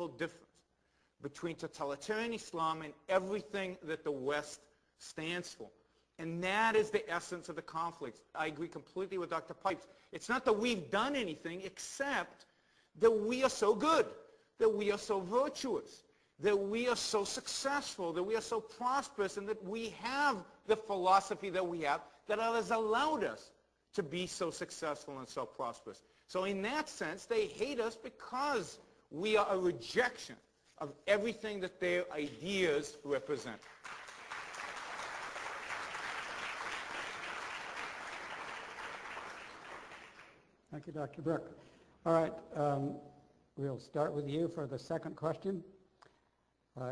difference between totalitarian Islam and everything that the West stands for. And that is the essence of the conflict. I agree completely with Dr. Pipes. It's not that we've done anything except that we are so good, that we are so virtuous, that we are so successful, that we are so prosperous, and that we have the philosophy that we have that has allowed us to be so successful and so prosperous. So in that sense, they hate us because we are a rejection of everything that their ideas represent. Thank you, Dr. Brooke. All right, we'll start with you for the second question.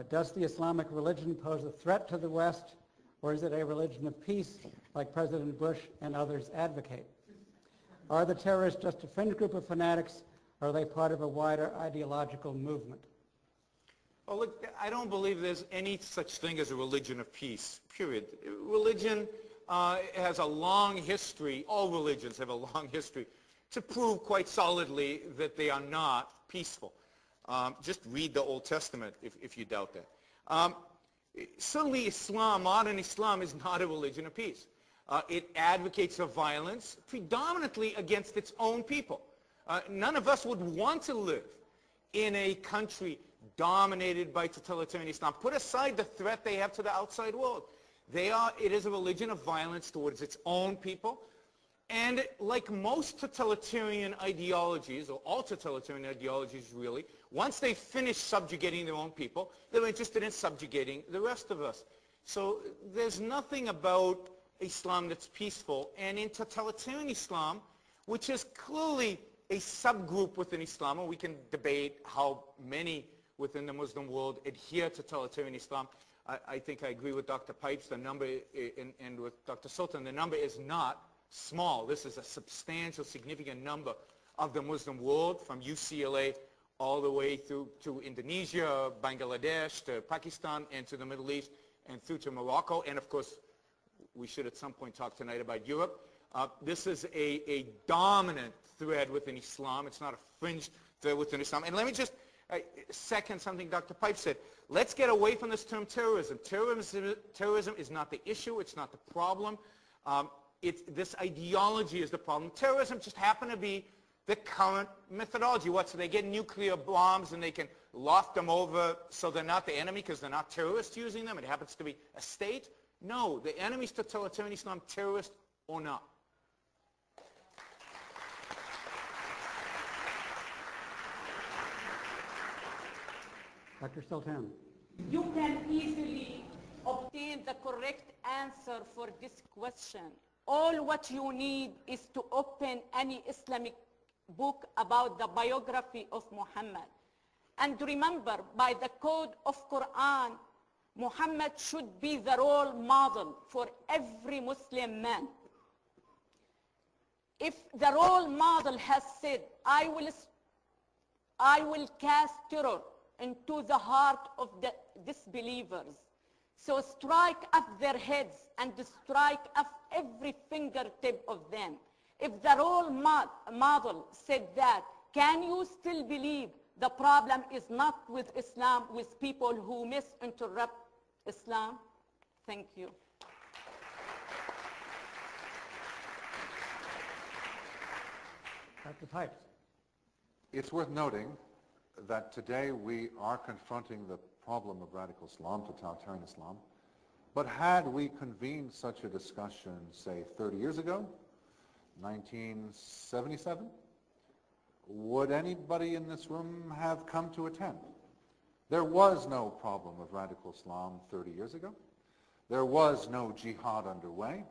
Does the Islamic religion pose a threat to the West, or is it a religion of peace like President Bush and others advocate? Are the terrorists just a fringe group of fanatics, or are they part of a wider ideological movement? Well, look, I don't believe there's any such thing as a religion of peace, period. Religion has a long history, all religions have a long history, to prove quite solidly that they are not peaceful. Just read the Old Testament if you doubt that. Certainly Islam, modern Islam, is not a religion of peace. It advocates of violence predominantly against its own people. None of us would want to live in a country dominated by totalitarian Islam. Put aside the threat they have to the outside world. It is a religion of violence towards its own people. And like most totalitarian ideologies, or all totalitarian ideologies really, once they finish subjugating their own people, they're interested in subjugating the rest of us. So there's nothing about Islam that's peaceful. And in totalitarian Islam, which is clearly a subgroup within Islam, and we can debate how many within the Muslim world adhere to totalitarian Islam. I think I agree with Dr. Pipes, the number, and with Dr. Sultan, the number is not small. This is a substantial, significant number of the Muslim world, from UCLA all the way through to Indonesia, Bangladesh, to Pakistan, and to the Middle East, and through to Morocco. And of course, we should at some point talk tonight about Europe. This is a dominant thread within Islam. It's not a fringe thread within Islam. And let me just second something Dr. Pipe said. Let's get away from this term terrorism. Terrorism is not the issue. It's not the problem. This ideology is the problem. Terrorism just happened to be the current methodology. What, so they get nuclear bombs and they can loft them over so they're not the enemy because they're not terrorists using them? It happens to be a state? No, the enemy's totalitarian Islam, terrorist or not. Dr. Sultan. You can easily obtain the correct answer for this question. All what you need is to open any Islamic book about the biography of Muhammad. And remember, by the code of Quran, Muhammad should be the role model for every Muslim man. If the role model has said, I will cast terror into the heart of the disbelievers, so strike off their heads and strike off every fingertip of them. If the role model said that, can you still believe the problem is not with Islam, with people who misinterpret Islam? Thank you. Dr. Pipes. It's worth noting that today we are confronting the problem of radical Islam, totalitarian Islam. But had we convened such a discussion, say, 30 years ago, 1977, would anybody in this room have come to attend? There was no problem of radical Islam 30 years ago. There was no jihad underway.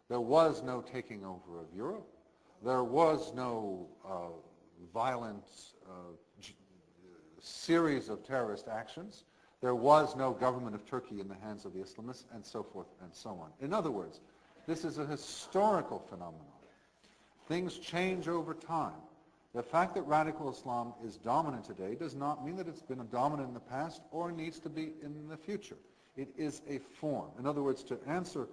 There was no taking over of Europe. There was no violent series of terrorist actions. There was no government of Turkey in the hands of the Islamists, and so forth and so on. In other words, this is a historical phenomenon. Things change over time. The fact that radical Islam is dominant today does not mean that it's been dominant in the past or needs to be in the future. It is a form. In other words, to answer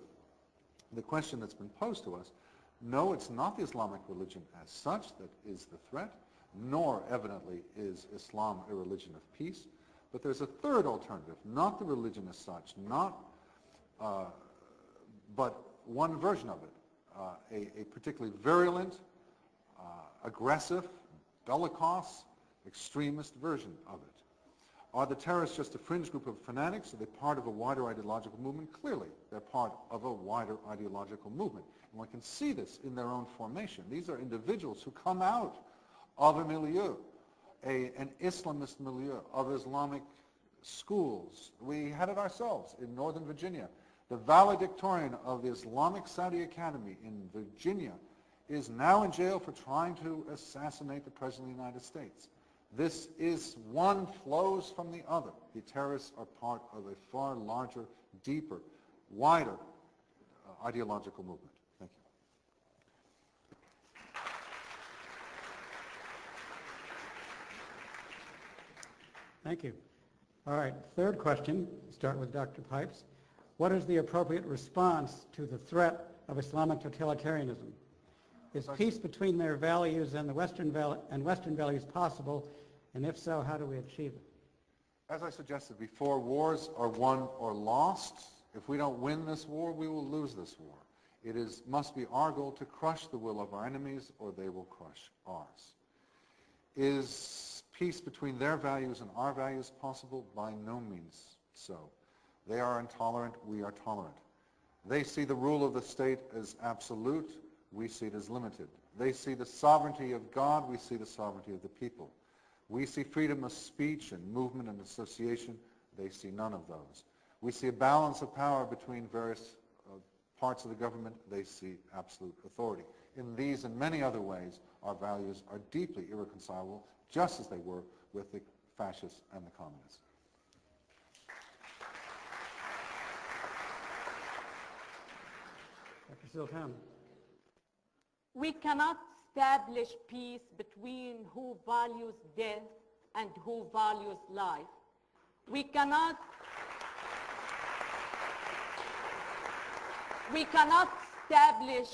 the question that's been posed to us, no, it's not the Islamic religion as such that is the threat. nor evidently is Islam a religion of peace. But there's a third alternative, not the religion as such, but one version of it, a particularly virulent, aggressive, bellicose, extremist version of it. Are the terrorists just a fringe group of fanatics? Are they part of a wider ideological movement? Clearly, they're part of a wider ideological movement. And one can see this in their own formation. These are individuals who come out of a milieu, an Islamist milieu, of Islamic schools. We had it ourselves in Northern Virginia. The valedictorian of the Islamic Saudi Academy in Virginia is now in jail for trying to assassinate the President of the United States. This is, one flows from the other. The terrorists are part of a far larger, deeper, wider ideological movement. Thank you. Thank you. All right, third question, start with Dr. Pipes. What is the appropriate response to the threat of Islamic totalitarianism? Is peace between their values and Western values possible? And if so, how do we achieve it? As I suggested before, wars are won or lost. If we don't win this war, we will lose this war. It must be our goal to crush the will of our enemies, or they will crush ours. Is peace between their values and our values possible? By no means so. They are intolerant, we are tolerant. They see the rule of the state as absolute, we see it as limited. They see the sovereignty of God, we see the sovereignty of the people. We see freedom of speech and movement and association, they see none of those. We see a balance of power between various parts of the government, they see absolute authority. In these and many other ways, our values are deeply irreconcilable, just as they were with the fascists and the communists. Dr. Ziltan. We cannot establish peace between who values death and who values life. We cannot establish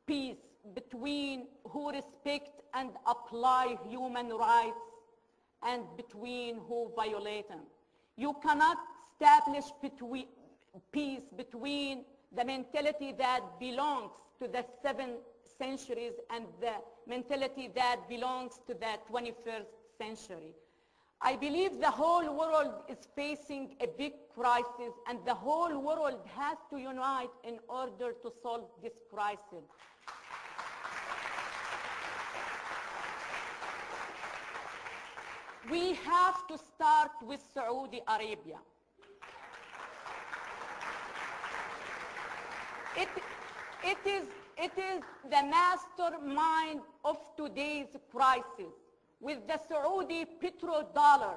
peace between who respect and apply human rights and between who violate them. You cannot establish peace between the mentality that belongs to the 7th centuries and the mentality that belongs to the 21st century. I believe the whole world is facing a big crisis, and the whole world has to unite in order to solve this crisis. We have to start with Saudi Arabia. It is the mastermind of today's crisis. With the Saudi petrodollar,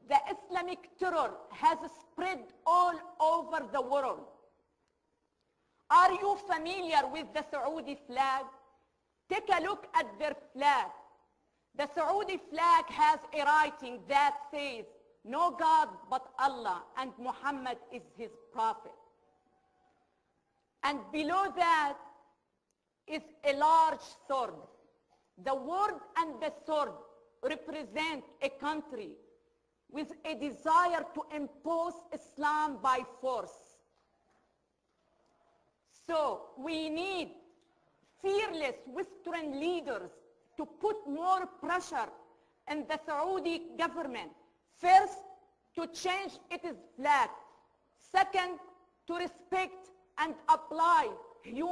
the Islamic terror has spread all over the world. Are you familiar with the Saudi flag? Take a look at their flag. The Saudi flag has a writing that says, "No God but Allah, and Muhammad is his prophet." And below that is a large sword. The word and the sword represent a country with a desire to impose Islam by force. So we need fearless Western leaders to put more pressure on the Saudi government. First, to change its flag. Second, to respect and apply human